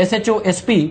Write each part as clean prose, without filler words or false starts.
SHO SP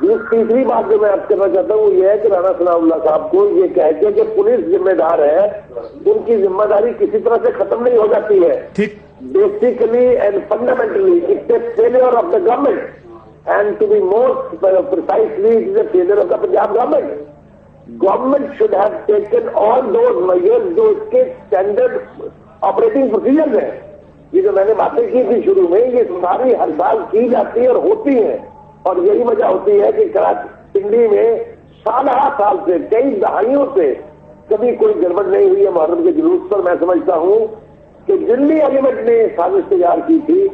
تیسری بات جو میں آپ کرنا چاہتا ہوں وہ یہ ہے کہ رانا ثناء اللہ صاحب کو یہ کہہ کے کہ پولیس ذمہ دار ہے، ان کی ذمہ داری کسی طرح سے ختم نہیں ہو جاتی ہے. ٹھیک. Basically and fundamentally, it's a failure of the government, and to be more precisely, it is a failure of the Punjab government. Government should have taken all those measures جو اس کے اسٹینڈرڈ آپریٹنگ پروسیجرز ہیں. یہ جو میں نے باتیں کی تھی شروع میں، یہ ساری ہر سال کی جاتی ہے اور ہوتی ہیں، اور یہی وجہ ہوتی ہے کہ کراچی پنڈی میں سالہ سال سے، کئی دہائیوں سے کبھی کوئی گڑبڑ نہیں ہوئی ہے محرم کے جلوس پر. میں سمجھتا ہوں کہ دلی ایلیمنٹ نے سازش تیار کی تھی،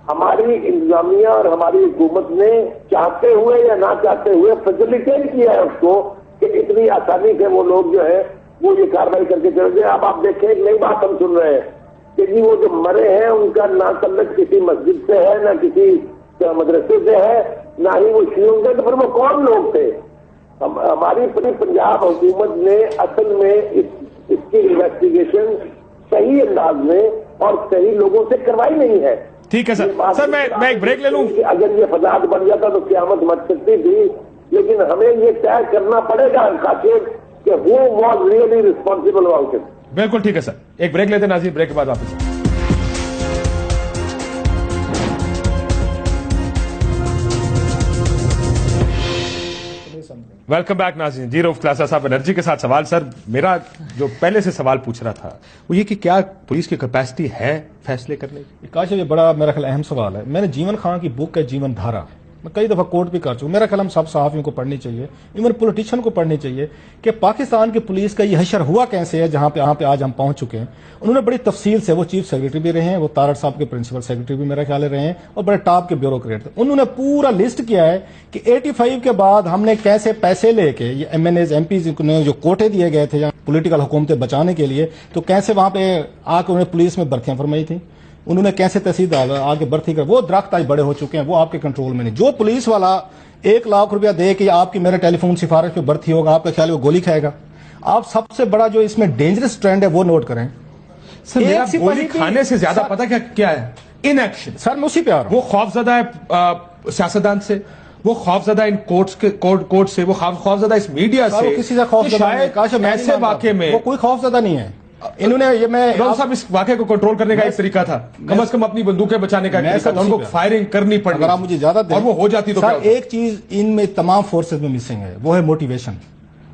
ہماری انتظامیہ اور ہماری حکومت نے چاہتے ہوئے یا نہ چاہتے ہوئے فیسیلیٹیٹ کیا ہے اس کو کہ اتنی آسانی سے وہ لوگ جو ہے وہ یہ کارروائی کر کے چلے جائیں. اب آپ دیکھیں ایک نئی بات ہم سن رہے ہیں کہ جی وہ جو مرے ہیں ان کا نہ تعلق کسی مسجد سے ہے، نہ کسی مدرسے سے ہے، نہ ہی وہ شیعوں کے. تو پھر وہ کون لوگ تھے؟ ہماری پوری پنجاب حکومت نے اصل میں اس کی انویسٹیگیشن صحیح انداز میں اور صحیح لوگوں سے کروائی نہیں ہے. ٹھیک ہے سر میں ایک بریک لے لوں. اگر یہ فساد بن جاتا تو قیامت مچ سکتی تھی، لیکن ہمیں یہ طے کرنا پڑے گا خاطر کہ who was really responsible about it. بالکل ٹھیک ہے سر، ایک بریک لیتے ہیں ناظرین، بریک کے بعد واپس. ویلکم بیک ناظرین. جی رؤف خلاصہ صاحب انرجی کے ساتھ سوال. سر میرا جو پہلے سے سوال پوچھ رہا تھا وہ یہ کہ کیا پولیس کی کیپیسٹی ہے فیصلے کرنے کی؟ کاشف یہ بڑا میرا خیال اہم سوال ہے. میں نے جیون خان کی بک ہے جیون دھارا، میں کئی دفعہ کوٹ بھی کر چکا. میرا خیال ہم سب صحافیوں کو پڑھنی چاہیے، ایون پولیٹیشین کو پڑھنی چاہیے کہ پاکستان کی پولیس کا یہ حشر ہوا کیسے ہے جہاں پہ آج ہم پہنچ چکے ہیں. انہوں نے بڑی تفصیل سے، وہ چیف سیکرٹری بھی رہے ہیں، وہ تارڑ صاحب کے پرنسپل سیکرٹری بھی میرا خیال رہے ہیں، اور بڑے ٹاپ کے بیوروکریٹ تھے. انہوں نے پورا لسٹ کیا ہے کہ 85 کے بعد ہم نے کیسے پیسے لے کے یہ ایم این ایز ایم پیز نے جو کوٹے دیے گئے تھے پولیٹیکل حکومتیں بچانے کے لیے، تو کیسے وہاں پہ آ کے انہوں نے پولیس میں بھرتیاں فرمائی تھیں. انہوں نے کیسے تحصیلدار آگے بھرتی کر، وہ درخت آج بڑے ہو چکے ہیں، وہ آپ کے کنٹرول میں نہیں. جو پولیس والا 1 لاکھ روپیہ دے کہ آپ کی میرے ٹیلی فون سفارش پہ بھرتی ہوگا، آپ کا خیال ہے وہ گولی کھائے گا؟ آپ سب سے بڑا جو اس میں ڈینجرس ٹرینڈ ہے وہ نوٹ کریں. سر میرا گولی کھانے سے زیادہ پتا کیا ہے؟ In action. سر میں اسی پہ آ رہا ہوں. وہ خوفزدہ ہے سیاستدان سے، وہ خوفزدہ ان کورٹ سے، وہ خوفزدہ اس میڈیا سے. وہ کسی سے خوفزدہ نہیں ہے. شاید ایسے واقعے میں وہ کوئی خوفزدہ نہیں ہے. انہوں نے یہ میں صاحب اس واقعے کو کنٹرول کرنے کا ایک طریقہ تھا، کم از کم اپنی بندوقیں بچانے کا ایک طریقہ تھا. ان کو فائرنگ کرنی پڑ اگر آپ مجھے اجازت دیں، اور وہ ہو جاتی تو سر ایک چیز ان میں تمام فورسز میں مسنگ ہے، وہ ہے motivation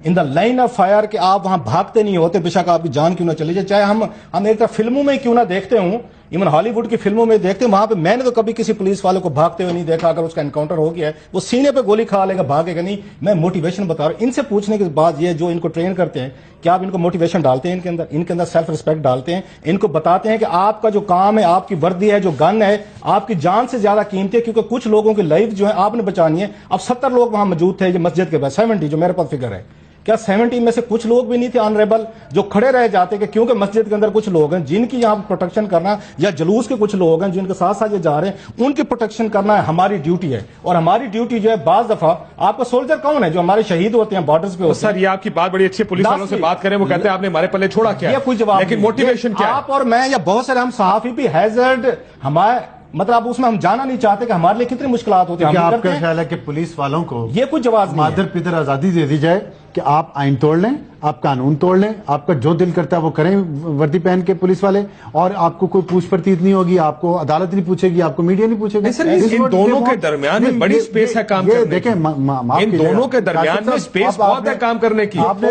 in the line of fire, کہ آپ وہاں بھاگتے نہیں ہوتے بے شک آپ کی جان کیوں نہ چلی جائے. چاہے ہم ایک طرف فلموں میں کیوں نہ دیکھتے ہوں، ایون ہالی ووڈ کی فلموں میں دیکھتے ہیں، وہاں پہ میں نے تو کبھی کسی پولیس والے کو بھاگتے ہوئے نہیں دیکھا. اگر اس کا انکاؤنٹر ہو گیا ہے وہ سینے پہ گولی کھا لے گا، بھاگے گا نہیں. میں موٹیویشن بتا رہا ہوں. ان سے پوچھنے کے بعد یہ جو ان کو ٹرین کرتے ہیں، کیا آپ ان کو موٹیویشن ڈالتے ہیں؟ ان کے اندر سیلف ریسپیکٹ ڈالتے ہیں؟ ان کو بتاتے ہیں کہ آپ کا جو کام ہے، آپ کی وردی ہے، جو گن ہے، آپ کی جان سے زیادہ قیمتی ہے، کیونکہ کچھ لوگوں کی لائف جو ہے آپ نے بچانی ہے. اب 70 لوگ وہاں موجود تھے، یہ مسجد کے بعد 70 جو میرے پاس فگر ہے، کیا 70 میں سے کچھ لوگ بھی نہیں تھے آنریبل جو کھڑے رہ جاتے کہ کیونکہ مسجد کے اندر کچھ لوگ ہیں جن کی یہاں پروٹیکشن کرنا، یا جلوس کے کچھ لوگ ہیں جن کے ساتھ ساتھ یہ جا رہے ہیں، ان کی پروٹیکشن کرنا ہے ہماری ڈیوٹی ہے. اور ہماری ڈیوٹی جو ہے بعض دفعہ آپ کا سولجر کون ہے جو ہمارے شہید ہوتے ہیں بارڈرز پہ ہوتے ہیں. سر یہ آپ کی بات بڑی اچھی ہے، پولیس والوں سے بات کریں وہ کہتے ہیں آپ نے ہمارے پلے چھوڑا کیا، یہ کوئی جواب لیکن نہیں. موٹیویشن کیا ہے؟ آپ اور میں یا بہت سارے ہم صحافی بھی ہیزرڈ ہمارے مطلب اس میں ہم جانا نہیں چاہتے کہ ہمارے لیے کتنی مشکلات ہوتی ہیں. کیا آپ کا خیال ہے کہ پولیس والوں کو یہ کوئی جواز نہیں ہے. مادر پدر آزادی دے دی جائے کہ آپ آئین توڑ لیں، آپ قانون توڑ لیں، آپ کا جو دل کرتا ہے وہ کریں وردی پہن کے پولیس والے، اور آپ کو کوئی پوچھ پرتیت نہیں ہوگی، آپ کو عدالت نہیں پوچھے گی، آپ کو میڈیا نہیں پوچھے گی. سر ان دونوں کے درمیان میں بڑی سپیس ہے کام کرنے کی. دیکھیں ان دونوں کے درمیان میں سپیس بہت ہے کام کرنے کی. آپ نے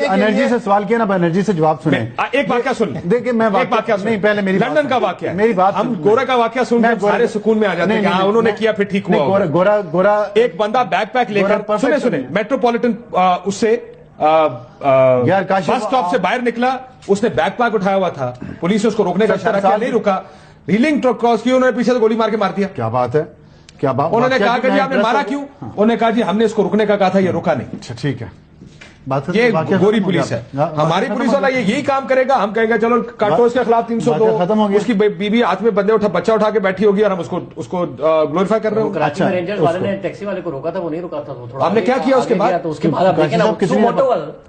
انرجی سے سوال کیا نا، انرجی سے جواب سنیں. ایک واقعہ سن لیں. دیکھیں میں نہیں پہلے میری لندن کا واقعہ ہے، میری بات ہم گورا کا واقعہ سن کے سارے سکون میں آ جاتے ہیں کہ ہاں انہوں نے کیا پھر ٹھیک ہوا. گورا ایک بندہ بیک پیک لے کر سنیں میٹروپولیٹن اس سے بس اسٹاپ سے باہر نکلا، اس نے بیک پیک اٹھایا ہوا تھا، پولیس نے اس کو روکنے کا اشارہ کیا، نہیں رکا، ریلنگ ٹرک کراس کی، انہوں نے پیچھے سے گولی مار کے مار دیا. کیا بات ہے، کیا بات. انہوں نے کہا کہ جی آپ نے مارا کیوں؟ انہوں نے کہا جی ہم نے اس کو رکنے کا کہا تھا، یہ رکا نہیں. اچھا ٹھیک ہے، یہ گوری پولیس ہے. ہماری پولیس والا یہی کام کرے گا، ہم کہیں گے چلو کاٹو اس کے خلاف 302، اس کی بیوی ہاتھ میں بچہ اٹھا کے بیٹھی ہوگی اور ہم اس کو گلوریفائی کر رہے ہوں. کراچی میں رینجرز والے نے ٹیکسی والے کو روکا تھا، وہ نہیں رکا تھا. ہم نے کیا کیا اس کے بعد؟ اس کے بعد آپ دیکھیں نا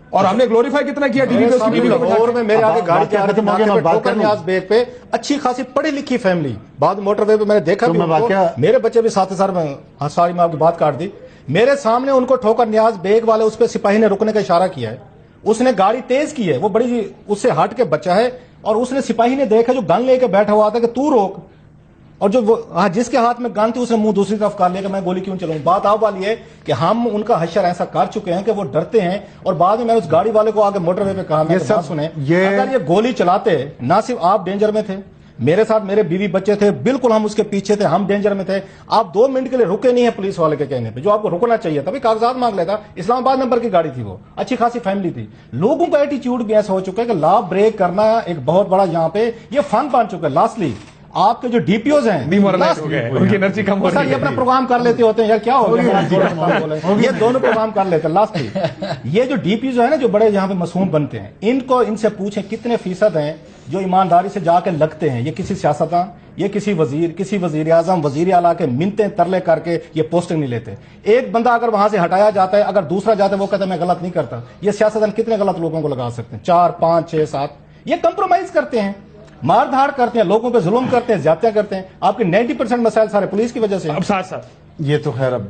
اور ہم نے گلوریفائی کتنا کیا ٹی وی پہ، اس کی بیوی کو لاہور میں میرے آگے گاڑی چلا رہی تھی بیگ پہ، اچھی خاصی پڑھی لکھی فیملی، بعد موٹر وے پہ میں نے دیکھا بھی، میرے بچے بھی ساتھ ساتھ میں ساری میں آپ کی بات کاٹ دی میرے سامنے ان کو ٹھوکر نیاز بیگ والے اس پہ سپاہی نے رکنے کا اشارہ کیا ہے, اس نے گاڑی تیز کی ہے, وہ بڑی اس سے ہٹ کے بچا ہے, اور اس نے سپاہی نے دیکھا جو گن لے کے بیٹھا ہوا تھا کہ تو روک, اور جو جس کے ہاتھ میں گن تھی اس نے منہ دوسری طرف کر لیا کہ میں گولی کیوں چلاؤں. بات آپ والی ہے کہ ہم ان کا حشر ایسا کر چکے ہیں کہ وہ ڈرتے ہیں, اور بعد میں اس گاڑی والے کو آگے موٹر وے پہ کہا میں سب سنیں, اگر یہ گولی چلاتے نہ صرف آپ ڈینجر میں تھے, میرے ساتھ میرے بیوی بچے تھے, بالکل ہم اس کے پیچھے تھے, ہم ڈینجر میں تھے, آپ 2 منٹ کے لیے رکے نہیں ہیں پولیس والے کے کہنے پہ, جو آپ کو رکنا چاہیے تھا. کاغذات مانگ لیتا, اسلام آباد نمبر کی گاڑی تھی, وہ اچھی خاصی فیملی تھی. لوگوں کا ایٹیچیوڈ بھی ایسا ہو چکا ہے کہ لا بریک کرنا ایک بہت بڑا یہاں پہ یہ فن بن چکا ہے. لاسٹلی آپ کے جو ڈی پی اوز ہیں ان کی انرجی کم ہو رہی ہے, یہ اپنا پروگرام کر لیتے ہوتے ہیں یار, کیا ہو گیا, یہ دونوں پروگرام کر لیتے ہیں. لاسٹلی یہ جو ڈی پی جو ہے نا, جو بڑے یہاں پہ معصوم بنتے ہیں, ان سے پوچھیں کتنے فیصد ہیں جو ایمانداری سے جا کے لگتے ہیں. یہ کسی سیاستدان, یہ کسی وزیر, کسی وزیر اعظم, وزیر اعلیٰ کے منتیں ترلے کر کے یہ پوسٹنگ نہیں لیتے. ایک بندہ اگر وہاں سے ہٹایا جاتا ہے, اگر دوسرا جاتا ہے وہ کہتا ہے میں غلط نہیں کرتا. یہ سیاستدان کتنے غلط لوگوں کو لگا سکتے ہیں, 4 5 6 7. یہ کمپرومائز کرتے ہیں, مار دھاڑ کرتے ہیں, لوگوں پہ ظلم کرتے ہیں, زیادتیاں کرتے ہیں. آپ کے 90% مسائل سارے پولیس کی وجہ سے. اب ساتھ یہ تو خیر اب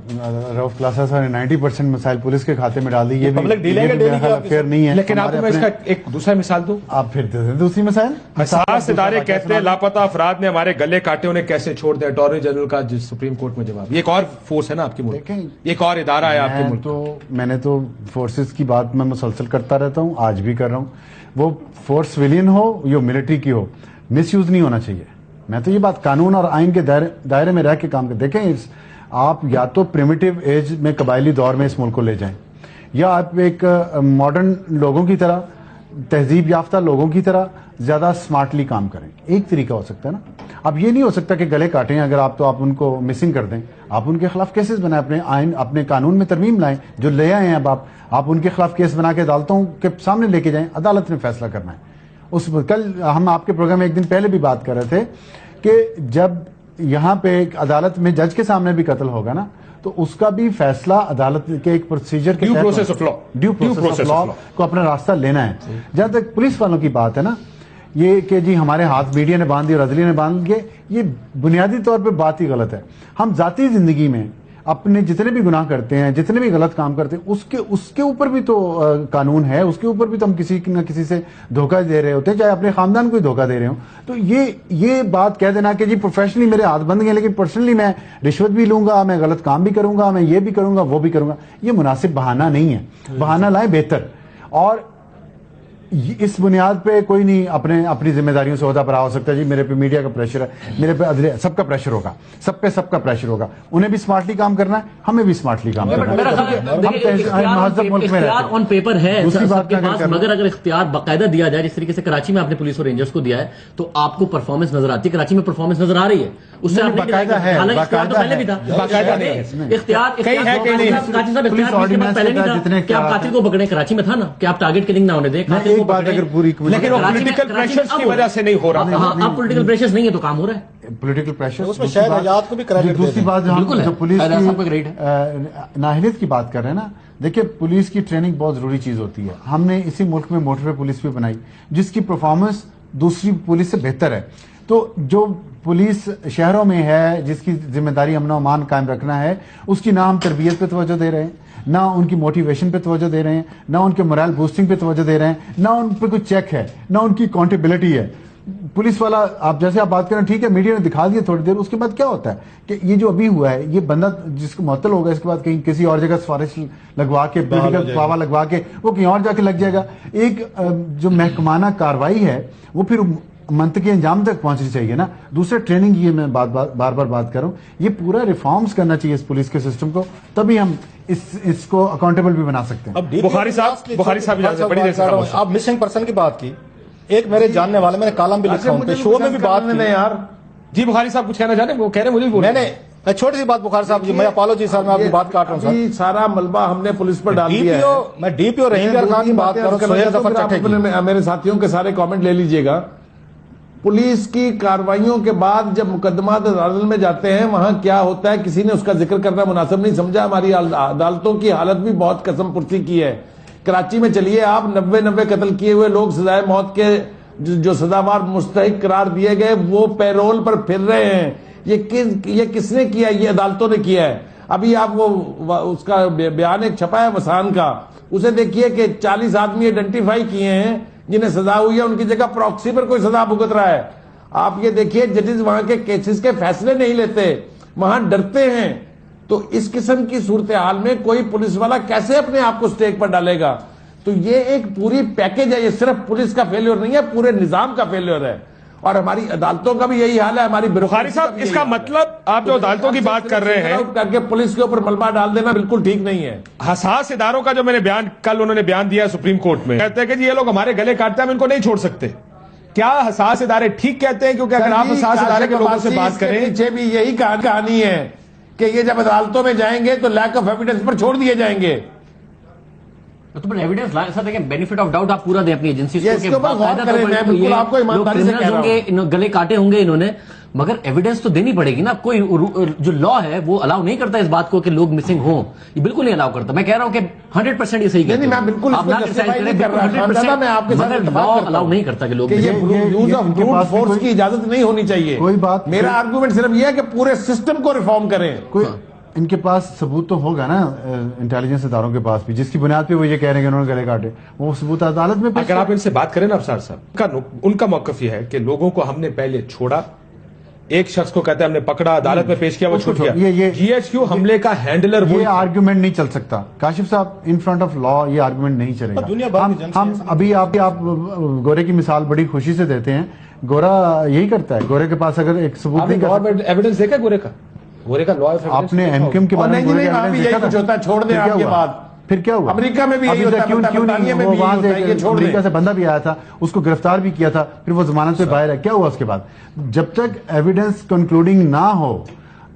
رؤف کلاسا صاحب نے 90% مسائل پولیس کے کھاتے میں ڈال دی, یہ پبلک ڈیلنگ ہے ڈیلی کی فیئر نہیں ہے. لیکن آپ کو میں اس کا ایک دوسرا مثال دوں, آپ پھر دوسری مسائل. حساس ادارے کہتے ہیں لاپتہ افراد نے ہمارے گلے کاٹے, انہیں کیسے چھوڑ دیں. اٹارنی جنرل کا سپریم کورٹ میں جواب. یہ ایک اور فورس ہے نا آپ کے ملک, ایک اور ادارہ ہے آپ کے ملک. تو میں نے تو فورسز کی بات میں مسلسل کرتا رہتا ہوں, آج بھی کر رہا ہوں. وہ فورس سویلین ہو یا ملٹری کی ہو, مس یوز نہیں ہونا چاہیے. میں تو یہ بات قانون اور آئین کے دائرے میں رہ کے کام کر. دیکھیں آپ یا تو پریمیٹیو ایج میں قبائلی دور میں اس ملک کو لے جائیں, یا آپ ایک ماڈرن لوگوں کی طرح, تہذیب یافتہ لوگوں کی طرح زیادہ سمارٹلی کام کریں. ایک طریقہ ہو سکتا ہے نا. اب یہ نہیں ہو سکتا کہ گلے کاٹیں اگر آپ, تو آپ ان کو مسنگ کر دیں. آپ ان کے خلاف کیسز بنائیں, اپنے آئین اپنے قانون میں ترمیم لائیں جو لے آئے ہیں. اب آپ ان کے خلاف کیس بنا کے عدالتوں کے سامنے لے کے جائیں, عدالت نے فیصلہ کرنا ہے. کل ہم آپ کے پروگرام میں ایک دن پہلے بھی بات کر رہے تھے کہ جب یہاں پہ ایک عدالت میں جج کے سامنے بھی قتل ہوگا نا, تو اس کا بھی فیصلہ عدالت کے ایک پروسیجر کے ڈیو پروسیس آف لا کو اپنا راستہ لینا ہے. جہاں تک پولیس والوں کی بات ہے نا, یہ کہ جی ہمارے ہاتھ میڈیا نے باندھ دی اور عدلیہ نے باندھ دیے, یہ بنیادی طور پہ بات ہی غلط ہے. ہم ذاتی زندگی میں اپنے جتنے بھی گناہ کرتے ہیں, جتنے بھی غلط کام کرتے ہیں, اس کے اوپر بھی تو قانون ہے, اس کے اوپر بھی تو ہم کسی نہ کسی سے دھوکہ دے رہے ہوتے ہیں, چاہے اپنے خاندان کو ہی دھوکہ دے رہے ہوں. تو یہ بات کہہ دینا کہ جی پروفیشنلی میرے ہاتھ بند گئے لیکن پرسنلی میں رشوت بھی لوں گا, میں غلط کام بھی کروں گا, میں یہ بھی کروں گا, وہ بھی کروں گا, یہ مناسب بہانہ نہیں ہے. بہانہ لائیں بہتر. اور اس بنیاد پہ کوئی نہیں اپنی ذمہ داریوں سے عہدہ پر ہو سکتا ہے. جی میرے پہ میڈیا کا پریشر ہے, میرے پہ سب کا پریشر ہوگا, سب کا پریشر ہوگا. انہیں بھی سمارٹلی کام کرنا ہے, ہمیں بھی سمارٹلی کام کرنا ہے. مہذب ملک میں آن پیپر ہے سب کے پاس, مگر اگر اختیار باقاعدہ دیا جائے جس طریقے سے کراچی میں آپ نے پولیس اور رینجرز کو دیا ہے, تو آپ کو پرفارمنس نظر آتی ہے. کراچی میں پرفارمنس نظر آ رہی ہے, اس سے باقاعدہ ہے, پہلے بھی تھا اختیار پہلے نہیں تھا کہ آپ قاتل کو پکڑیں. کراچی میں تھا نا کہ آپ ٹارگیٹ کلنگ نہ ہونے دیں, قاتل کو پکڑیں. لیکن وہ پولیٹیکل پریشرز کی وجہ سے نہیں ہو رہا. اب پولیٹیکل پریشرز نہیں ہے تو کام ہو رہا ہے. پولیٹیکل پریشر اس میں شاید آزاد کو بھی کریڈٹ. دوسری بات جو پولیس کی نااہلیت کی بات کر رہے ہیں نا, دیکھیں پولیس کی ٹریننگ بہت ضروری چیز ہوتی ہے. ہم نے اسی ملک میں موٹر پولیس بھی بنائی جس کی پرفارمنس دوسری پولیس سے بہتر ہے. تو جو پولیس شہروں میں ہے جس کی ذمہ داری امن و امان قائم رکھنا ہے, اس کی نہ ہم تربیت پہ توجہ دے رہے ہیں, نہ ان کی موٹیویشن پہ توجہ دے رہے ہیں, نہ ان کے morale بوسٹنگ پہ توجہ دے رہے ہیں, نہ ان پہ کوئی چیک ہے, نہ ان کی اکاؤنٹیبلٹی ہے. پولیس والا آپ جیسے آپ بات کریں ٹھیک ہے, میڈیا نے دکھا دیا تھوڑی دیر, اس کے بعد کیا ہوتا ہے کہ یہ جو ابھی ہوا ہے یہ بندہ جس کو معطل ہوگا اس کے بعد کہیں کسی اور جگہ سفارش لگوا کے پولیٹیکل پاوا لگوا کے وہ کہیں اور جا کے لگ جائے گا. ایک جو محکمانہ کاروائی ہے وہ پھر منطقی انجام تک پہنچنی چاہیے نا. دوسرے ٹریننگ, یہ میں بار بار بات کروں, یہ پورا ریفارمز کرنا چاہیے اس پولیس کے سسٹم کو, تبھی ہم اس کو اکاؤنٹیبل بھی بنا سکتے ہیں. بخاری صاحب بڑی دیر سے آپ مسنگ پرسن کی بات کی, ایک میرے جاننے والے, میں نے کالم بھی لکھا ہوں, شو میں بھی بات کی یار. جی بخاری صاحب کچھ کہنا چاہتے ہیں, وہ کہہ رہے ہیں مجھے, میں نے چھوٹی سی بات بخاری صاحب جی, میں اپالوجی سر, میں آپ کی بات کاٹ رہا ہوں سر. سارا ملبہ ہم نے پولیس پر ڈال دیا ہے. میں ڈی پی او رحیم یار خان کی بات کر رہا ہوں. میرے ساتھیوں کے سارے کامنٹ لے لیجئے گا. پولیس کی کارروائیوں کے بعد جب مقدمات عدالت میں جاتے ہیں وہاں کیا ہوتا ہے کسی نے اس کا ذکر کرنا مناسب نہیں سمجھا. ہماری عدالتوں کی حالت بھی بہت قسم پرسی کی ہے. کراچی میں چلیے آپ 90 قتل کیے ہوئے لوگ سزائے موت کے جو سزاوار مستحق قرار دیے گئے وہ پیرول پر پھر رہے ہیں. یہ کس نے کیا؟ یہ عدالتوں نے کیا ہے. ابھی آپ وہ اس کا بیان ایک چھپا ہے وسان کا, اسے دیکھیے کہ 40 آدمی آئیڈینٹیفائی کیے ہیں جنہیں سزا ہوئی ہے, ان کی جگہ پراکسی پر کوئی سزا بھگت رہا ہے. آپ یہ دیکھیے ججز وہاں کے کیسز کے فیصلے نہیں لیتے, وہاں ڈرتے ہیں. تو اس قسم کی صورتحال میں کوئی پولیس والا کیسے اپنے آپ کو سٹیک پر ڈالے گا؟ تو یہ ایک پوری پیکج ہے, یہ صرف پولیس کا فیلیور نہیں ہے, پورے نظام کا فیلیور ہے. اور ہماری عدالتوں کا بھی یہی حال ہے, ہماری بخاری صاحب اس کا مطلب آپ جو عدالتوں کی بات کر رہے ہیں کر کے پولیس کے اوپر ملبہ ڈال دینا بالکل ٹھیک نہیں ہے. حساس اداروں کا جو میں نے بیان کل انہوں نے بیان دیا سپریم کورٹ میں, کہتے ہیں کہ جی یہ لوگ ہمارے گلے کاٹتے ہیں, ہم ان کو نہیں چھوڑ سکتے. کیا حساس ادارے ٹھیک کہتے ہیں؟ کیونکہ اگر آپ حساس ادارے کے لوگوں سے بات کریں, پیچھے بھی یہی کہانی ہے کہ یہ جب عدالتوں میں جائیں گے تو لیک آف ایویڈنس پر چھوڑ دیے جائیں گے. تو ایویڈنس لائے ایسا دیکھیں, بینیفٹ آف ڈاؤٹ آپ پورا دیں اپنی ایجنسی کو, گلے کاٹے ہوں گے انہوں نے, مگر ایویڈنس تو دینی پڑے گی نا. کوئی جو لا ہے وہ الاؤ نہیں کرتا اس بات کو کہ لوگ مسنگ ہوں, یہ بالکل نہیں الاؤ کرتا. میں کہہ رہا ہوں کہ 100% یہ صحیح کہتے ہیں, میں بالکل الاؤ نہیں کرتا کہ لوگ یوز آف بروٹ فورس کی اجازت نہیں ہونی چاہیے. کوئی بات, میرا آرگومنٹ صرف یہ ہے کہ پورے سسٹم کو ریفارم کریں. کوئی ان کے پاس ثبوت تو ہوگا نا, انٹیلیجنس اداروں کے پاس بھی, جس کی بنیاد پہ وہ یہ کہہ رہے ہیں کہ انہوں نے گلے کاٹے, وہ ثبوت عدالت میں. اگر آپ ان سے بات کریں نا افسر صاحب, ان کا موقف یہ ہے کہ لوگوں کو ہم نے پہلے چھوڑا, ایک شخص کو کہتے ہیں ہم نے پکڑا, عدالت میں پیش کیا, وہ چھوٹ گیا. جی ایچ کیو حملے کا ہینڈلر, یہ آرگومنٹ نہیں چل سکتا کاشف صاحب, ان فرنٹ آف لا یہ آرگومنٹ نہیں چلے گا. ہم ابھی آپ گورے کی مثال بڑی خوشی سے دیتے ہیں, گورا یہی کرتا ہے. گورے کے پاس اگر ایک ثبوت نہیں, ایویڈنس دیکھا گورے کا لا, آپ نے ایم کیو ایم کے بارے میں چھوڑ دیں آپ کے بعد. پھر کیا ہوا؟ امریکہ میں بھی یہی ہوتا ہے, وہاں سے امریکہ سے بندہ بھی آیا تھا, اس کو گرفتار بھی کیا تھا, پھر وہ ضمانت پہ باہر ہے. کیا ہوا اس کے بعد؟ جب تک ایویڈنس کنکلوڈنگ نہ ہو,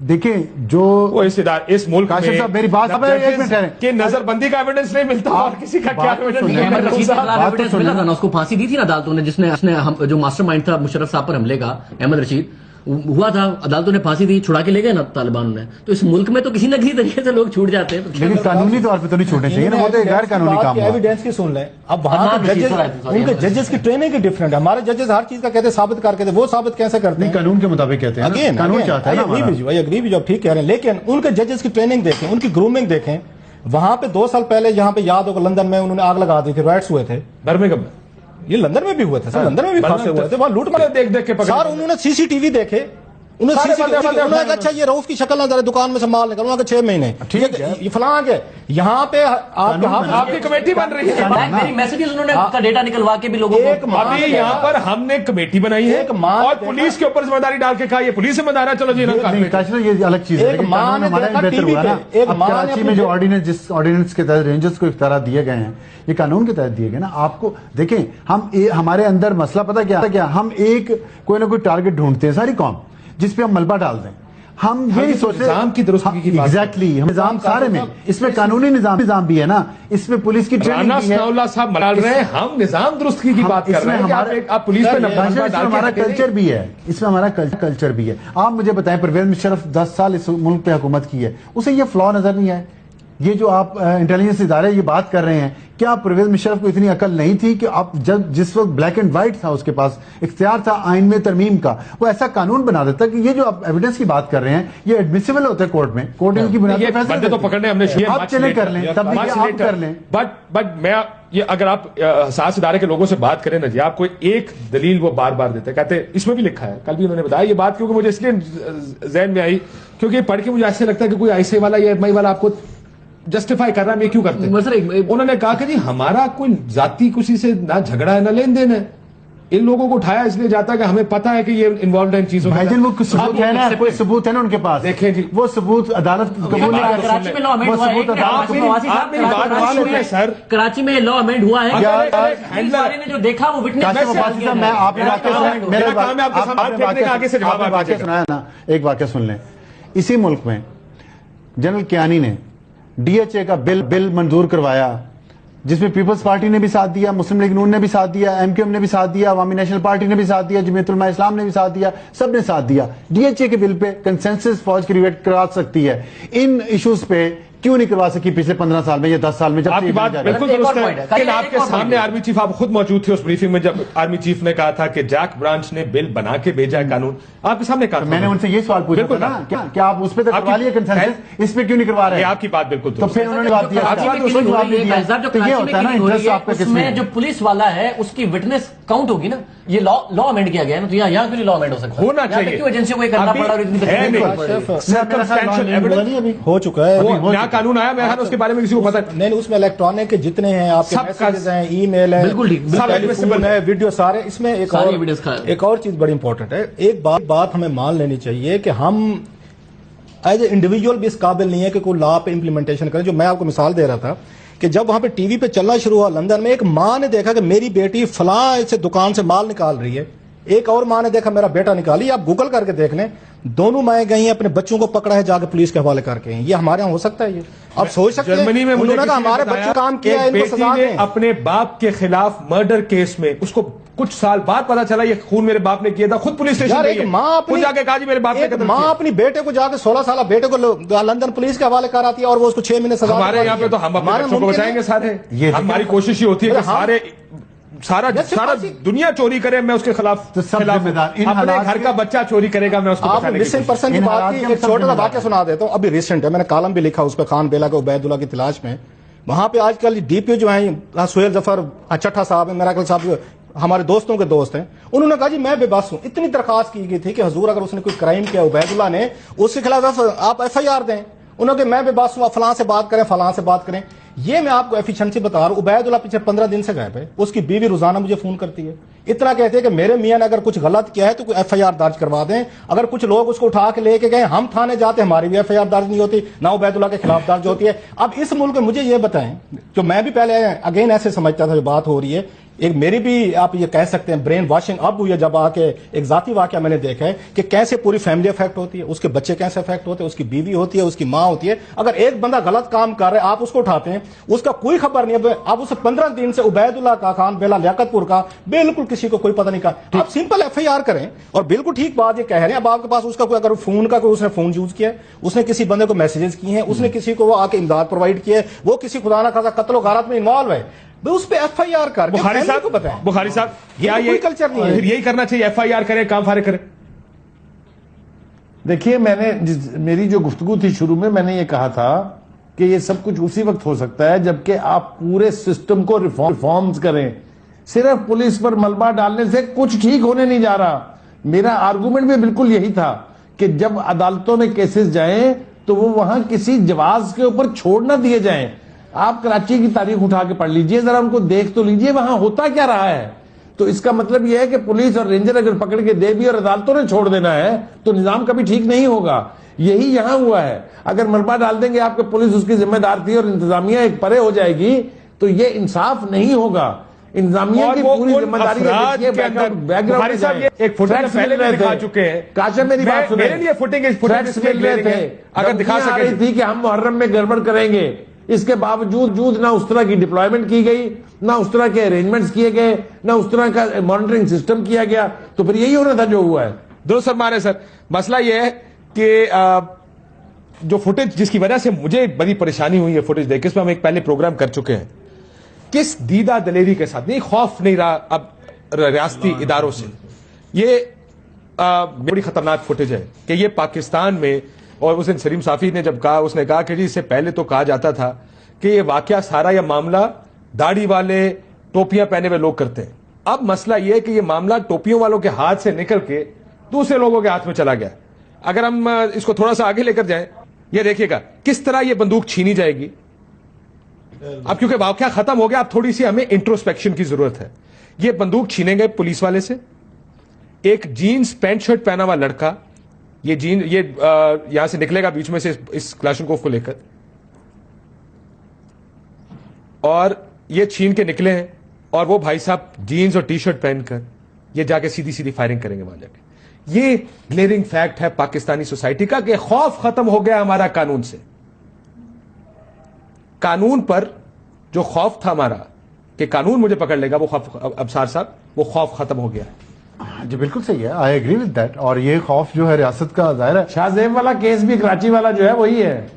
دیکھیں جو اس ملک کاشف صاحب میری بات کہ نظر بندی کا ایویڈنس نہیں ملتا, اور کسی کا کیا ایویڈنس ملا تھا نا, اس کو پھانسی دی تھی نا عدالتوں نے, جس نے جو ماسٹر مائنڈ تھا مشرف صاحب پر حملے کا, احمد رشید, ہوا تھا, عدالتوں نے پھانسی دی, چھڑا کے لے گئے نا طالبان نے. تو اس ملک میں تو کسی نہ کسی طریقے سے لوگ چھوٹ جاتے ہیں, لیکن قانونی طور پہ تو نہیں چھوٹنے چاہیے نا, وہ تو غیر قانونی کام ہے. ایویڈنس کی سن لیں, اب وہاں ان کے ججز کی ٹریننگ کی ڈفرنٹ ہے. ہمارے ججز ہر چیز کا کہتے ہیں ثابت کر کے, وہ ثابت کیسے کرتے ہیں؟ قانون کے مطابق کہتے ہیں, قانون چاہتا ہے نا. اگری بھی جو ٹھیک کہہ رہے ہیں, لیکن ان کے ججز کی ٹریننگ دیکھیں, ان کی گرومنگ دیکھیں. وہاں پہ 2 سال پہلے یہاں پہ یاد ہوگا لندن میں انہوں نے آگ لگا دی تھی, رائٹس ہوئے تھے برمنگھم میں. یہ لندن میں بھی ہوئے تھے سر, لندن میں بھی خاصے ہوئے تھے, وہاں لوٹ مارے دیکھ دیکھ کے سر. انہوں نے سی سی ٹی وی دیکھے, اچھا یہ روف کی شکل نظر دکان میں سے مال نکل, 6 مہینے یہ فلاں کے یہاں پہ آپ کی کمیٹی بن رہی ہے, میسجز انہوں نے ڈیٹا نکلوا کے بھی لوگوں کو. ابھی یہاں پر ہم نے کمیٹی بنائی ہے اور پولیس کے اوپر ذمہ داری ڈال کے کہا یہ پولیس ذمہ دار ہے, چلو جی یہ الگ چیز ہے. کراچی میں جو آرڈیننس, جس آرڈیننس کے تحت رینجرز کو اختیارات دیے گئے ہیں, یہ قانون کے تحت دیے گئے نا. آپ کو دیکھیں, ہم ہمارے اندر مسئلہ پتہ کیا, ہم ایک کوئی نہ کوئی ٹارگٹ ڈھونڈتے ہیں ساری قوم, جس پہ ہم ملبہ ڈال دیں. ہم یہی سوچتے ہیں نظام کی درستگی کی بات, ایگزیکٹلی نظام سارے میں, اس میں قانونی نظام بھی ہے نا, اس میں پولیس کی ٹریننگ بھی ہے. رانا صاحب ڈال رہے ہیں, ہم نظام درستگی کی بات کر رہے ہیں, آپ پولیس پہ ہمارا کلچر بھی ہے, اس میں ہمارا کلچر بھی ہے. آپ مجھے بتائیں, پرویز مشرف 10 سال اس ملک پہ حکومت کی ہے, اسے یہ فلا نظر نہیں آئے؟ یہ جو آپ انٹیلیجنس ادارے یہ بات کر رہے ہیں, کیا پرویز مشرف کو اتنی عقل نہیں تھی کہ اب جس وقت بلیک اینڈ وائٹ تھا, اس کے پاس اختیار تھا آئین میں ترمیم کا, وہ ایسا قانون بنا دیتا کہ یہ جو آپ ایویڈنس کی بات کر رہے ہیں یہ ایڈمیسیبل ہوتا ہے کورٹ میں, کورٹ ان کی بنیاد پر تو پکڑنے ہم نے آپ چلے کر لیں, تب بھی آپ کر لیں. بٹ میں یہ اگر آپ حساس ادارے کے لوگوں سے بات کریں نا جی, آپ کو ایک دلیل وہ بار بار دیتے, کہتے اس میں بھی لکھا ہے, کل بھی انہوں نے بتایا یہ بات, کیونکہ مجھے اس لیے ذہن میں آئی کیونکہ یہ پڑھ کے مجھے ایسے لگتا ہے کہ کوئی ایسے والا یا ایم آئی والا آپ کو جسٹیفائی کر رہا ہے, یہ کیوں کرتے ہیں. انہوں نے کہا کہ جی ہمارا کوئی ذاتی کسی سے نہ جھگڑا ہے نہ لین دین ہے, ان لوگوں کو اٹھایا اس لیے جاتا ہے کہ ہمیں پتا ہے کہ یہ انوالوڈ ہے ان چیزوں میں. وہ ثبوت ہے نا, کوئی ثبوت ہے نا ان کے پاس, دیکھیں جی وہ ثبوت عدالت قبول نہیں کرتی. کراچی میں لا امینڈ ہوا ہے, سر کراچی میں لا امینڈ ہوا ہے, نے جو دیکھا وہ وٹنس. میں آپ سنایا نا, ایک واقعہ سن لیں. اسی ملک میں جنرل کیانی نے ڈی ایچ اے کا بل منظور کروایا, جس میں پیپلز پارٹی نے بھی ساتھ دیا, مسلم لیگ نون نے بھی ساتھ دیا, ایم کیو ایم نے بھی ساتھ دیا, عوامی نیشنل پارٹی نے بھی ساتھ دیا, جمعیت علماء اسلام نے بھی ساتھ دیا, سب نے ساتھ دیا. ڈی ایچ اے کے بل پہ کنسنسس فوج کریٹ کرا سکتی ہے. ان ایشوز پہ کیوں نہیں کروا سکی پچھلے 15 سال میں یا 10 سال میں جب آپ کی بات بالکل درست ہے، لیکن آپ کے سامنے آرمی چیف، آپ خود موجود تھے اس بریفنگ میں جب آرمی چیف نے کہا تھا کہ جیک برانچ نے بل بنا کے بھیجا ہے قانون، آپ کے سامنے کہا میں نے ان سے یہ سوال پوچھا تھا نا کہ آپ اس پہ تو کروا لیے کنسنسس، اس پہ کیوں نہیں کروا رہے؟ آپ کی بات بالکل تو پھر انہوں نے جواب دیا تو یہ ہوتا ہے نا انٹرسٹ آپ کا کس میں؟ جو پولیس والا ہے اس کی وٹنس کاؤنٹ ہوگی نا، یہ لا امینڈ کیا گیا ہے نا، تو یہاں کیوں نہیں لا امینڈ ہو سکتا؟ ہونا چاہیے، کیوں ایجنسی کو یہ کرنا پڑا اور اتنی ہو چکا ہے نیا قانون آیا، میں اس کے بارے میں کسی کو پتا نہیں، اس میں الیکٹرانک کے جتنے ہیں آپ کے میسیجز ہیں، ای میل ہے، بالکل ٹھیک، ٹیلیفون ہے، ویڈیو سارے، اس میں ایک اور چیز بڑی امپورٹنٹ ہے، ایک بات ہمیں مان لینی چاہیے کہ ہم ایز اے انڈیویجول بھی اس قابل نہیں ہے کہ کوئی لا پہ امپلیمنٹیشن کریں. جو میں آپ کو مثال دے رہا تھا کہ جب وہاں پہ ٹی وی پہ چلنا شروع ہوا لندن میں، ایک ماں نے دیکھا کہ میری بیٹی فلاں سے دکان سے مال نکال رہی ہے، ایک اور ماں نے دیکھا میرا بیٹا نکالی. آپ گوگل کر کے دیکھ لیں، دونوں مائیں گئی ہیں، اپنے بچوں کو پکڑا ہے، جا کے پولیس کے حوالے کر کے ہیں. یہ ہمارے یہاں ہو سکتا ہے؟ یہ آپ سوچ سکتے ہیں؟ جرمنی میں مجھے ہمارے بچے کام کیا ہے، ان کو سزا دیں. اپنے باپ کے خلاف مرڈر کیس میں اس کو کچھ سال بعد پتا چلا یہ خون میرے باپ نے کیا تھا، خود پولیس اسٹیشن گئی ہے، خود جا کے کہا جی میرے باپ نے قتل کیا. ماں اپنی بیٹے کو جا کے 16 سالہ بیٹے کو لندن پولیس کے حوالے کر آتی ہے اور وہ اس کو 6 مہینے سزا. ہمارے یہاں پہ تو ہم اپنے بچوں کو بچائیں گے سارے. ہماری کوشش یہ ہوتی ہے کہ سارا دنیا چوری کرے، میں اس کے خلاف اپنے گھر کا بچہ چوری کرے گا، میں اس کو بچانے کی مسنگ پرسن کی بات کی. ایک چھوٹا سا واقعہ سنا دیتا ہوں، ابھی ریسنٹ ہے، میں نے کالم بھی لکھا اس پہ، خان بیلا کے عبید اللہ کی تلاش میں. وہاں پہ آج کل ڈی پی جو ہیں سہیل ظفر چٹھا صاحب ہیں، میرا صاحب ہمارے دوستوں کے دوست ہیں، انہوں نے کہا جی میں بے بس ہوں. اتنی درخواست کی گئی تھی کہ حضور اگر اس نے کوئی کرائم کیا عبید اللہ نے، اس کے خلاف آپ ایف آئی آر دیں. انہوں نے کہ میں بے بس ہوں، فلاں سے بات کریں، فلاں سے بات کریں. یہ میں آپ کو ایفیشنسی بتا رہا ہوں. عبید اللہ پیچھے 15 دن سے غائب ہے، اس کی بیوی روزانہ مجھے فون کرتی ہے، اتنا کہتے ہیں کہ میرے میاں نے اگر کچھ غلط کیا ہے تو کوئی ایف آئی آر درج کروا دیں. اگر کچھ لوگ اس کو اٹھا کے لے کے گئے، ہم تھانے جاتے، ہماری بھی ایف آئی آر درج نہیں ہوتی، نہ عبید اللہ کے خلاف درج ہوتی ہے. اب اس ملک میں مجھے یہ بتائیں، جو میں بھی پہلے اگین ایسے سمجھتا تھا جو بات ہو رہی ہے، ایک میری بھی آپ یہ کہہ سکتے ہیں برین واشنگ اب ہوئی ہے، جب آ کے ایک ذاتی واقعہ میں نے دیکھا ہے کہ کیسے پوری فیملی افیکٹ ہوتی ہے، اس کے بچے کیسے افیکٹ ہوتے ہیں، اس کی بیوی ہوتی ہے، اس کی ماں ہوتی ہے. اگر ایک بندہ غلط کام کر رہا ہے، آپ اس کو اٹھاتے ہیں، اس کا کوئی خبر نہیں ہے، آپ اسے 15 دن سے عبید اللہ کا، خان بیلا لیاقت پور کا، بالکل کسی کو کوئی پتہ نہیں کہا. آپ سمپل ایف آئی آر کریں. اور بالکل ٹھیک بات یہ کہہ رہے ہیں، اب آپ کے پاس اس کا کوئی اگر فون کا کوئی اس نے فون یوز کیا ہے، اس نے کسی بندے کو میسیجز کیے ہیں، اس نے کسی کو وہ آ کے امداد پرووائڈ کی ہے، وہ کسی خدا نہ خاصا قتل و غارت میں انوالو ہے، اس پہ ایف آئی آر کر. بخاری صاحب کو بتائیں، بخاری صاحب کیا یہ کلچر نہیں ہے؟ یہی کرنا چاہیے، ایف آئی آر کرے، کام فارغ کرے. دیکھیے میں نے میری جو گفتگو تھی شروع میں نے یہ کہا تھا کہ یہ سب کچھ اسی وقت ہو سکتا ہے جبکہ آپ پورے سسٹم کو ریفارمز کریں. صرف پولیس پر ملبہ ڈالنے سے کچھ ٹھیک ہونے نہیں جا رہا. میرا آرگومنٹ بھی بالکل یہی تھا کہ جب عدالتوں میں کیسز جائیں تو وہ وہاں کسی جواز کے اوپر چھوڑ نہ دیے جائیں. آپ کراچی کی تاریخ اٹھا کے پڑھ لیجئے، ذرا ان کو دیکھ تو لیجئے وہاں ہوتا کیا رہا ہے. تو اس کا مطلب یہ ہے کہ پولیس اور رینجر اگر پکڑ کے دے بھی اور عدالتوں نے چھوڑ دینا ہے تو نظام کبھی ٹھیک نہیں ہوگا. یہی یہاں ہوا ہے. اگر ملبہ ڈال دیں گے آپ کے پولیس اس کی ذمہ دار تھی اور انتظامیہ ایک پرے ہو جائے گی تو یہ انصاف نہیں ہوگا. انتظامیہ کی پوری ذمہ داری ایک فوٹنگ پہلے بھی دکھا چکے ہیں. کاشا میری بات سنیں، میرے لیے فوٹنگ مل رہے تھے، اگر دکھا سکے تھی کہ ہم محرم میں گڑبڑ کریں گے، اس کے باوجود نہ اس طرح کی ڈپلائمنٹ کی گئی، نہ اس طرح کے ارینجمنٹس کیے گئے، نہ اس طرح کا مانیٹرنگ سسٹم کیا گیا. تو پھر یہی ہونا تھا جو ہوا ہے. درست فرما رہے سر. مسئلہ یہ ہے کہ جو فوٹیج جس کی وجہ سے مجھے بڑی پریشانی ہوئی ہے فوٹیج دیکھ کے، اس میں ہم ایک پہلے پروگرام کر چکے ہیں، کس دیدہ دلیری کے ساتھ، نہیں خوف نہیں رہا اب ریاستی اداروں سے. یہ بڑی خطرناک فوٹیج ہے کہ یہ پاکستان میں، اور اس دن سلیم صافی نے جب کہا، اس نے کہا کہ جی اس سے پہلے تو کہا جاتا تھا کہ یہ واقعہ سارا یہ معاملہ داڑھی والے ٹوپیاں پہنے ہوئے لوگ کرتے ہیں. اب مسئلہ یہ ہے کہ یہ معاملہ ٹوپیوں والوں کے ہاتھ سے نکل کے دوسرے لوگوں کے ہاتھ میں چلا گیا. اگر ہم اس کو تھوڑا سا آگے لے کر جائیں، یہ دیکھیے گا کس طرح یہ بندوق چھینی جائے گی. اب کیونکہ واقعہ ختم ہو گیا، اب تھوڑی سی ہمیں انٹروسپیکشن کی ضرورت ہے. یہ بندوق چھینے گئے پولیس والے سے، ایک جینز پینٹ شرٹ پہنا ہوا لڑکا، یہ یہاں سے نکلے گا بیچ میں سے اس کلاشنکوف کو لے کر، اور یہ چھین کے نکلے ہیں، اور وہ بھائی صاحب جینز اور ٹی شرٹ پہن کر یہ جا کے سیدھی سیدھی فائرنگ کریں گے وہاں جا کے. یہ گلیئرنگ فیکٹ ہے پاکستانی سوسائٹی کا کہ خوف ختم ہو گیا ہمارا قانون سے. قانون پر جو خوف تھا ہمارا کہ قانون مجھے پکڑ لے گا، وہ خوف ابصار صاحب وہ خوف ختم ہو گیا ہے. جی بالکل صحیح ہے، آئی ایگری وتھ دیٹ. اور یہ خوف جو ہے ریاست کا ظاہر ہے. شاہ زیب والا کیس بھی کراچی والا جو ہے وہی ہے.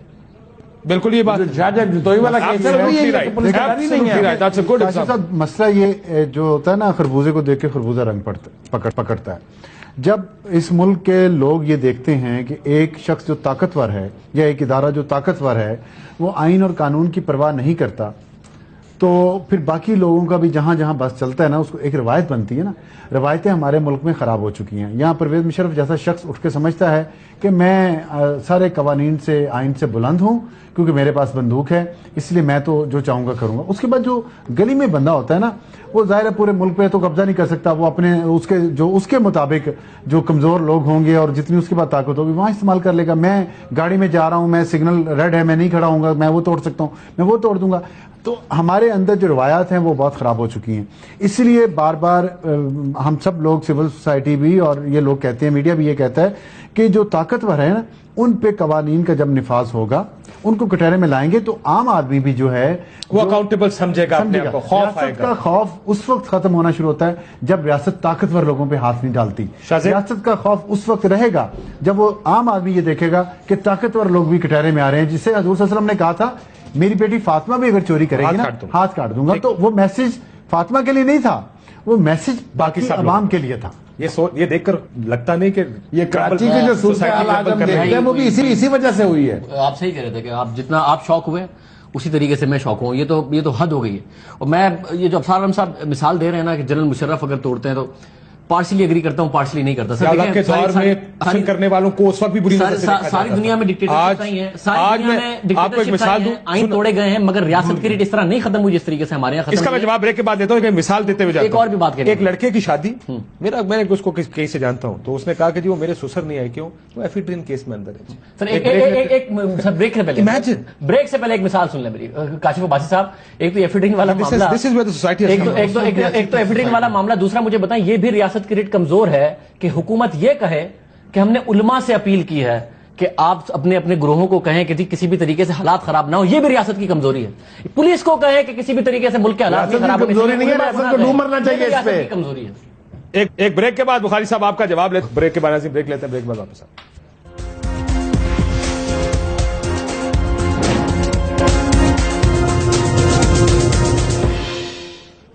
بالکل یہ بات شاہجہاں جتوئی والا کیس ہے وہی ہے کہ پولیس کاری نہیں ہے. That's a good Kashif example. صاحب مسئلہ یہ جو ہوتا ہے نا خربوزے کو دیکھ کے خربوزہ رنگ پکڑتا ہے. جب اس ملک کے لوگ یہ دیکھتے ہیں کہ ایک شخص جو طاقتور ہے یا ایک ادارہ جو طاقتور ہے وہ آئین اور قانون کی پرواہ نہیں کرتا تو پھر باقی لوگوں کا بھی جہاں جہاں بس چلتا ہے نا اس کو ایک روایت بنتی ہے نا. روایتیں ہمارے ملک میں خراب ہو چکی ہیں. یہاں پرویز مشرف جیسا شخص اٹھ کے سمجھتا ہے کہ میں سارے قوانین سے آئین سے بلند ہوں کیونکہ میرے پاس بندوق ہے اس لیے میں تو جو چاہوں گا کروں گا. اس کے بعد جو گلی میں بندہ ہوتا ہے نا وہ ظاہر ہے پورے ملک پہ تو قبضہ نہیں کر سکتا. وہ اپنے اس کے مطابق جو کمزور لوگ ہوں گے اور جتنی اس کے بعد طاقت ہوگی وہاں استعمال کر لے گا. میں گاڑی میں جا رہا ہوں, میں سگنل ریڈ ہے, میں نہیں کھڑا ہوں گا, میں وہ توڑ سکتا ہوں, میں وہ توڑ دوں گا. تو ہمارے اندر جو روایات ہیں وہ بہت خراب ہو چکی ہیں. اس لیے بار بار ہم سب لوگ سول سوسائٹی بھی اور یہ لوگ کہتے ہیں, میڈیا بھی یہ کہتا ہے کہ جو طاقتور ہیں نا ان پہ قوانین کا جب نفاذ ہوگا ان کو کٹہرے میں لائیں گے تو عام آدمی بھی جو ہے وہ اکاؤنٹیبل سمجھے گا, اپنے آپ کو خوف آئے ریاست گا. کا خوف اس وقت ختم ہونا شروع ہوتا ہے جب ریاست طاقتور لوگوں پہ ہاتھ نہیں ڈالتی. ریاست کا خوف اس وقت رہے گا جب وہ عام آدمی یہ دیکھے گا کہ طاقتور لوگ بھی کٹہرے میں آ رہے ہیں, جس سے حضور صلی اللہ علیہ وسلم نے کہا تھا میری بیٹی فاطمہ بھی اگر چوری کرے گی نا ہاتھ کاٹ دوں گا. تو وہ میسج فاطمہ کے لیے نہیں تھا, وہ میسج باقی عوام کے لیے تھا. یہ دیکھ کر لگتا نہیں کہ یہ کراچی کی جو صورتحال آج ہم دیکھتے ہیں وہ بھی اسی وجہ سے ہوئی ہے. آپ صحیح کہہ رہے تھے کہ آپ جتنا آپ شوق ہوئے اسی طریقے سے میں شوق ہوں. یہ تو حد ہو گئی ہے. اور میں یہ جو افسر عالم صاحب مثال دے رہے ہیں نا کہ جنرل مشرف اگر توڑتے ہیں تو پارشلی اگری کرتا ہوں, پارشلی نہیں کرتا. سر کے دور میں پسند کرنے والوں کو اس وقت بھی بری نظر سے دیکھا ساری دنیا میں ڈکٹیٹرشپ نہیں ہے, ساری دنیا میں ڈکٹیٹرشپ ہیں, آئین توڑے گئے ہیں, مگر ریاست کی ریٹ اس طرح نہیں ختم ہوئی جس طریقے سے ہمارے یہاں ختم. اس کا میں جواب بریک کے بعد دیتا ہوں. مثال دیتے ہوئے ایک اور بھی بات کریں. ایک لڑکے کی شادی, میں اس کو کہیں سے جانتا ہوں, تو اس نے کہا کہ جی وہ میرے سسر نہیں آئے, کیوں؟ وہ ایفیڈرین کیس میں اندر ہے. سر بریک سے پہلے ایک مثال سن لیں میری کاشف عباسی صاحب. ایک تو ایفیڈرین والا معاملہ, دوسرا مجھے بتائیں یہ بھی ریاست کی ریٹ کمزور ہے کہ حکومت یہ کہے کہ ہم نے علماء سے اپیل کی ہے کہ آپ اپنے گروہوں کو کہیں کہ کسی بھی طریقے سے حالات خراب نہ ہو. یہ بھی ریاست کی کمزوری ہے. پولیس کو کہیں کہ کسی بھی طریقے سے ملک کے حالات خراب ہو, کمزوری نہیں ہے, ریاست کو ڈوب مرنا چاہیے. اس پہ کمزوری ہے. ایک بریک کے بعد بخاری صاحب آپ کا جواب لیتے, بریک کے بعد بریک لیتے ہیں, بریک کے بعد واپس آتے ہیں.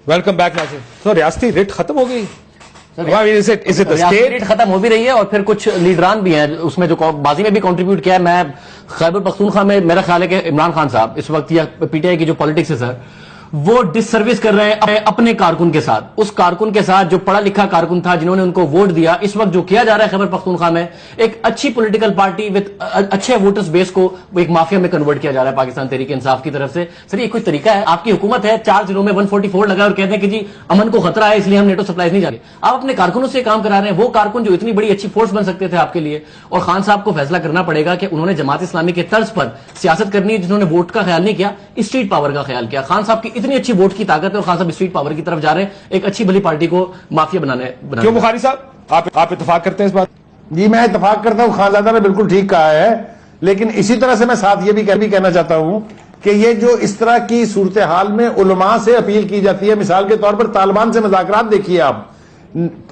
ویلکم بیک ناظرین. تو ریاستی ریٹ ختم ہو گئی, ریٹ ختم ہو بھی رہی ہے اور پھر کچھ لیڈران بھی ہیں اس میں جو بازی میں بھی کنٹریبیوٹ کیا ہے. میں خیبر پختونخوا میں میرا خیال ہے کہ عمران خان صاحب اس وقت یا پی ٹی آئی کی جو پالیٹکس ہے سر وہ ڈس سروس کر رہے ہیں اپنے کارکن کے ساتھ, اس کارکن کے ساتھ جو پڑھا لکھا کارکن تھا جنہوں نے ان کو ووٹ دیا. اس وقت جو کیا جا رہا ہے خیبر پختونخوا میں ایک اچھی پولیٹیکل پارٹی وتھ اچھے ووٹرز بیس کو ایک مافیا میں کنورٹ کیا جا رہا ہے پاکستان تحریک انصاف کی طرف سے. سر یہ کوئی طریقہ ہے؟ آپ کی حکومت ہے 4 ضلعوں میں 144 لگا اور کہتے ہیں کہ جی امن کو خطرہ ہے اس لیے ہم نیٹو سپلائیز نہیں جا رہے. آپ اپنے کارکنوں سے کام کرا رہے ہیں, وہ کارکن جو اتنی بڑی اچھی فورس بن سکتے تھے آپ کے لیے. اور خان صاحب کو فیصلہ کرنا پڑے گا کہ انہوں نے جماعت اسلامی کے طرز پر سیاست کرنی ہے, جنہوں نے ووٹ کا خیال نہیں کیا, اسٹریٹ پاور کا خیال کیا. خان صاحب کی اتنی اچھی ووٹ کی طاقت ہے اور خان صاحب اسٹریٹ پاور کی طرف جا رہے ہیں, ایک اچھی بھلی پارٹی کو مافیا بنانے. کیوں بخاری صاحب آپ اتفاق کرتے ہیں اس بات؟ جی میں اتفاق کرتا ہوں, خانزادہ نے بالکل ٹھیک کہا ہے. لیکن اسی طرح سے میں ساتھ یہ بھی کہنا چاہتا ہوں کہ یہ جو اس طرح کی صورتحال میں علماء سے اپیل کی جاتی ہے, مثال کے طور پر طالبان سے مذاکرات دیکھیے آپ,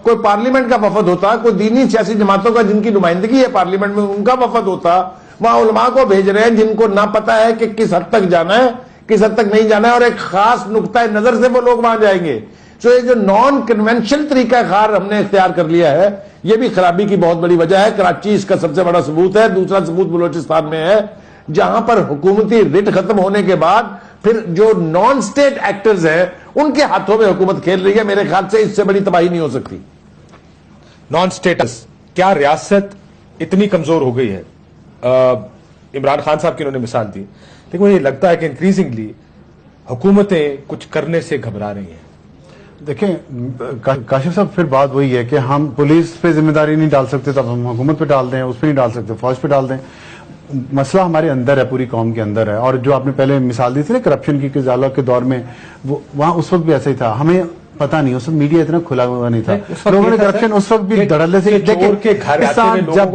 کوئی پارلیمنٹ کا وفد ہوتا, کوئی دینی سیاسی جماعتوں کا جن کی نمائندگی ہے پارلیمنٹ میں ان کا وفد ہوتا, وہاں علماء کو بھیج رہے ہیں جن کو نہ پتا ہے کہ کس حد تک جانا ہے کس حد تک نہیں جانا ہے, اور ایک خاص نقطۂ نظر سے وہ لوگ وہاں جائیں گے. تو یہ جو نان کنونشنل طریقہ کار ہم نے اختیار کر لیا ہے یہ بھی خرابی کی بہت بڑی وجہ ہے. کراچی اس کا سب سے بڑا ثبوت ہے. دوسرا ثبوت بلوچستان میں ہے جہاں پر حکومتی رٹ ختم ہونے کے بعد پھر جو نان سٹیٹ ایکٹرز ہیں ان کے ہاتھوں میں حکومت کھیل رہی ہے. میرے خیال سے اس سے بڑی تباہی نہیں ہو سکتی. نان سٹیٹس کیا ریاست اتنی کمزور ہو گئی ہے؟ عمران خان صاحب کی انہوں نے مثال دی, لیکن مجھے لگتا ہے کہ انکریزنگلی حکومتیں کچھ کرنے سے گھبرا رہی ہیں. دیکھیں کاشف صاحب, پھر بات وہی ہے کہ ہم پولیس پہ ذمہ داری نہیں ڈال سکتے, تب ہم حکومت پہ ڈال دیں, اس پہ نہیں ڈال سکتے, فوج پہ ڈال دیں. مسئلہ ہمارے اندر ہے, پوری قوم کے اندر ہے. اور جو آپ نے پہلے مثال دی تھی نا کرپشن کی, زالہ کے دور میں وہاں اس وقت بھی ایسا ہی تھا. ہمیں پتا نہیں, اس وقت میڈیا اتنا کھلا ہوا نہیں تھا, لوگوں نے کرپشن اس وقت بھی دھڑلے سے, جب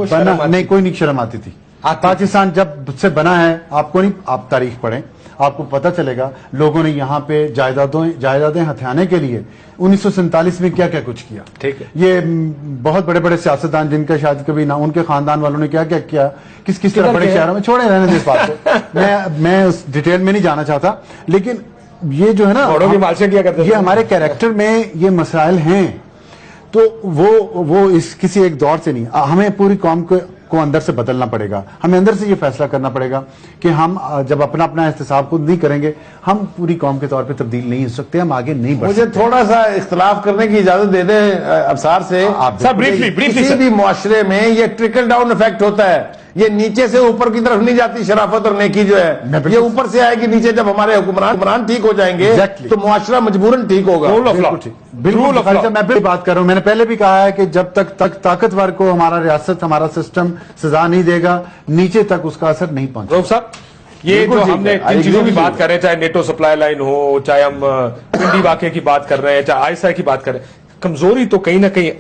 بنا نہیں کوئی نہیں شرم آتی تھی. پاکستان جب سے بنا ہے، آپ کو نہیں، آپ تاریخ پڑھیں، آپ کو پتہ چلے گا لوگوں نے یہاں پہ جائیدادیں ہتھیانے کے لیے 1947 میں کیا کیا کچھ کیا. ٹھیک ہے. یہ بہت بڑے بڑے سیاستدان جن کا شاید کبھی نہ ان کے خاندان والوں نے کیا کیا کیا، کس طرح بڑے شہروں میں، چھوڑے رہنے دیں اس بات کو، میں اس ڈیٹیل میں نہیں جانا چاہتا. لیکن یہ جو ہے نا، یہ ہمارے کیریکٹر میں یہ مسائل ہیں، تو وہ اس کسی ایک دور سے نہیں، ہمیں پوری قوم کو اندر سے بدلنا پڑے گا. ہمیں اندر سے یہ فیصلہ کرنا پڑے گا کہ ہم جب اپنا احتساب خود نہیں کریں گے، ہم پوری قوم کے طور پہ تبدیل نہیں ہو سکتے، ہم آگے نہیں بڑھ سکتے. مجھے تھوڑا سا اختلاف کرنے کی اجازت دے دیں ابصار سے. کسی بھی معاشرے میں یہ ٹرکل ڈاؤن افیکٹ ہوتا ہے، یہ نیچے سے اوپر کی طرف نہیں جاتی. شرافت اور نیکی جو ہے یہ اوپر سے آئے گی نیچے. جب ہمارے حکمران ٹھیک ہو جائیں گے تو معاشرہ مجبوراً ٹھیک ہوگا. بالکل. میں بھی بات کر رہا ہوں، میں نے پہلے بھی کہا ہے کہ جب تک طاقتور کو ہمارا ریاست، ہمارا سسٹم سزا نہیں دے گا، نیچے تک اس کا اثر نہیں پہنچے. روف صاحب، یہ جو ہم نے جن چیزوں کی بات کر رہے ہیں، چاہے نیٹو سپلائی لائن ہو، چاہے ہم پنڈی واقعے کی بات کر رہے ہیں، چاہے آئسا کی بات کر رہے ہیں، کمزوری تو کہیں نہ کہیں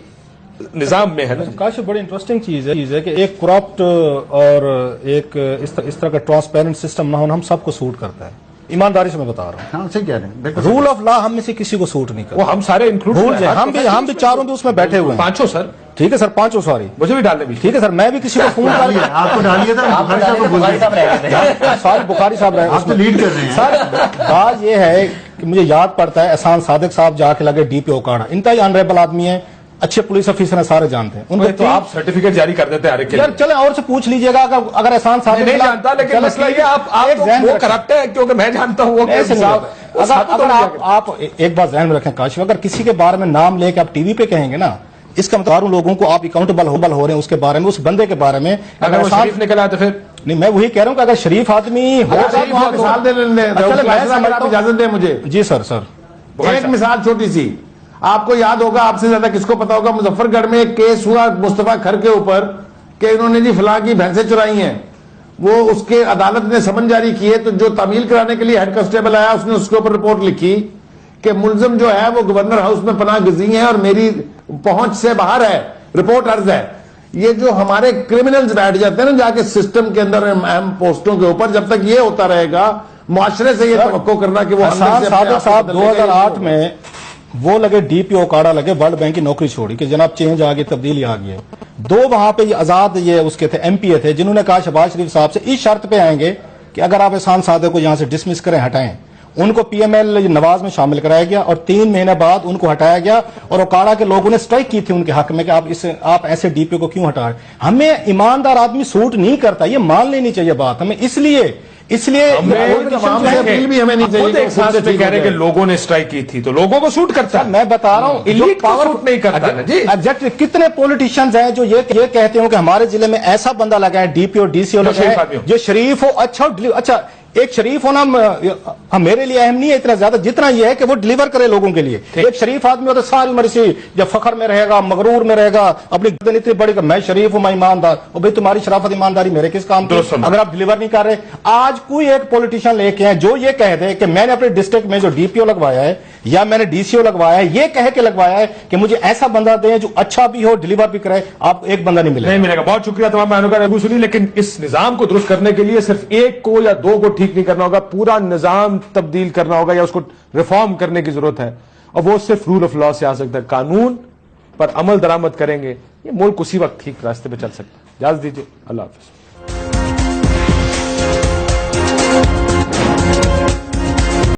نظام میں ہے نا. کاشف بڑی انٹرسٹنگ چیز ہے کہ ایک کرپٹ اور ایک اس طرح کا ٹرانسپیرنٹ سسٹم نہ ہونا ہم سب کو سوٹ کرتا ہے. ایمانداری سے میں بتا رہا ہوں. ہاں صحیح کہہ رہے ہیں. رول آف لا ہم میں سے کسی کو سوٹ نہیں کرتا. وہ ہم سارے انکلوڈ بھول جائیں، ہم بھی چاروں بھی اس میں بیٹھے ہوئے ہیں. پانچوں سر. ٹھیک ہے سر، پانچوں سوری مجھے بھی ڈالنے بھی. ٹھیک ہے سر، میں بھی کسی کو فون کر لیا. آپ کو ڈالیے تھا، بخاری صاحب رہے آپ تو لیڈ کر رہے ہیں. سر بات یہ ہے کہ مجھے یاد پڑتا ہے احسان صادق صاحب جا کے لگے ڈی پی اوکاڑا، انتہائی آنریبل آدمی ہیں، اچھے پولیس افیسر ہیں، سارے جانتے ہیں ان کو. تو آپ سرٹیفکیٹ جاری کر دیتے ہیں ہر ایک کے لیے. یار چلیں اور سے پوچھ لیجئے گا اگر احسان صادق نہیں جانتا، لیکن مسئلہ یہ آپ وہ کرپٹ ہے کیونکہ میں جانتا ہوں. اگر آپ ایک بات ذہن میں رکھیں کاشف، اگر کسی کے بارے میں نام لے کے آپ ٹی وی پہ کہیں گے نا، اس کا مطلب لوگوں کو آپ اکاؤنٹیبل ہو رہے ہیں اس کے بارے میں، اس بندے کے بارے میں. اگر وہ شریف نکلا تو پھر نہیں، میں وہی کہہ رہا ہوں کہ اگر شریف آدمی ہو مثال دے لیں. اجازت دیں مجھے. جی سر. ایک مثال چھوٹی سی، آپ کو یاد ہوگا، آپ سے زیادہ کس کو پتا ہوگا، مظفر گڑھ میں ایک کیس ہوا مصطفیٰ کھر کے اوپر کہ انہوں نے جی فلاں کی بھینسیں چرائی ہیں. وہ اس کے عدالت نے سمن جاری کیے تو جو تعمیل کرانے کے لیے ہیڈ کانسٹیبل آیا اس نے اس کے اوپر رپورٹ لکھی کہ ملزم جو ہے وہ گورنر ہاؤس میں پناہ گزین ہے اور میری پہنچ سے باہر ہے، رپورٹ عرض ہے. یہ جو ہمارے کرمنلز بیٹھ جاتے ہیں نا جا کے سسٹم کے اندر اہم پوسٹوں کے اوپر، جب تک یہ ہوتا رہے گا معاشرے سے یہ توقع کرنا کہ وہ صاحب 2008 میں وہ لگے ڈی پی اوکاڑا لگے، ورلڈ بینک کی نوکری چھوڑی کہ جناب چینج آ گئی، تبدیلی آ گئی ہے. دو وہاں پہ یہ آزاد یہ اس کے تھے ایم پی اے تھے جنہوں نے کہا شہباز شریف صاحب سے اس شرط پہ آئیں گے کہ اگر آپ احسان صادق کو یہاں سے ڈسمس کریں، ہٹائیں. ان کو پی ایم ایل نواز میں شامل کرایا گیا اور 3 مہینے بعد ان کو ہٹایا گیا اور اوکاڑا کے لوگوں نے اسٹرائک کی تھی ان کے حق میں کہ آپ ایسے ڈی پی کو کیوں ہٹا رہے. ہمیں ایماندار آدمی سوٹ نہیں کرتا، یہ مان لینی چاہیے بات ہمیں. اس لیے بھی ہمیں نہیں چاہیے کہہ رہے کہ لوگوں نے اسٹرائک کی تھی تو لوگوں کو سوٹ کرتا ہے. میں بتا رہا ہوں سوٹ نہیں کرتا. ایگزیکٹلی کتنے پولیٹیشینز ہیں جو یہ کہتے ہوں کہ ہمارے ضلع میں ایسا بندہ لگا ہے ڈی پی اور ڈی سی او لگا ہے جو شریف ہو. اچھا ایک شریف ہونا میرے لیے اہم نہیں ہے اتنا زیادہ جتنا یہ ہے کہ وہ ڈلیور کرے لوگوں کے لیے. ایک شریف آدمی ہوتا ساری عمر سے جب فخر میں رہے گا، مغرور میں رہے گا، اپنی گردن اتنی بڑی کہ میں شریف ہوں، میں ایماندار. اور بھائی تمہاری شرافت ایمانداری میرے کس کام کی اگر آپ ڈلیور نہیں کر رہے. آج کوئی ایک پولیٹیشین لے کے ہیں جو یہ کہہ دے کہ میں نے اپنے ڈسٹرکٹ میں جو ڈی پی او لگوایا ہے یا میں نے ڈی سی او لگوایا ہے، یہ کہہ کے لگوایا ہے کہ مجھے ایسا بندہ دیں جو اچھا بھی ہو، ڈلیور بھی کرے، آپ ایک بندہ نہیں ملے گا. بہت شکریہ تمام بہنوں کا سنی. لیکن اس نظام کو درست کرنے کے لیے صرف ایک کو یا دو کو ٹھیک نہیں کرنا ہوگا، پورا نظام تبدیل کرنا ہوگا یا اس کو ریفارم کرنے کی ضرورت ہے. اور وہ صرف رول آف لا سے آ سکتا ہے. قانون پر عمل درآمد کریں گے یہ ملک اسی وقت ٹھیک راستے پہ چل سکتا ہے. اجازت دیجیے، اللہ حافظ.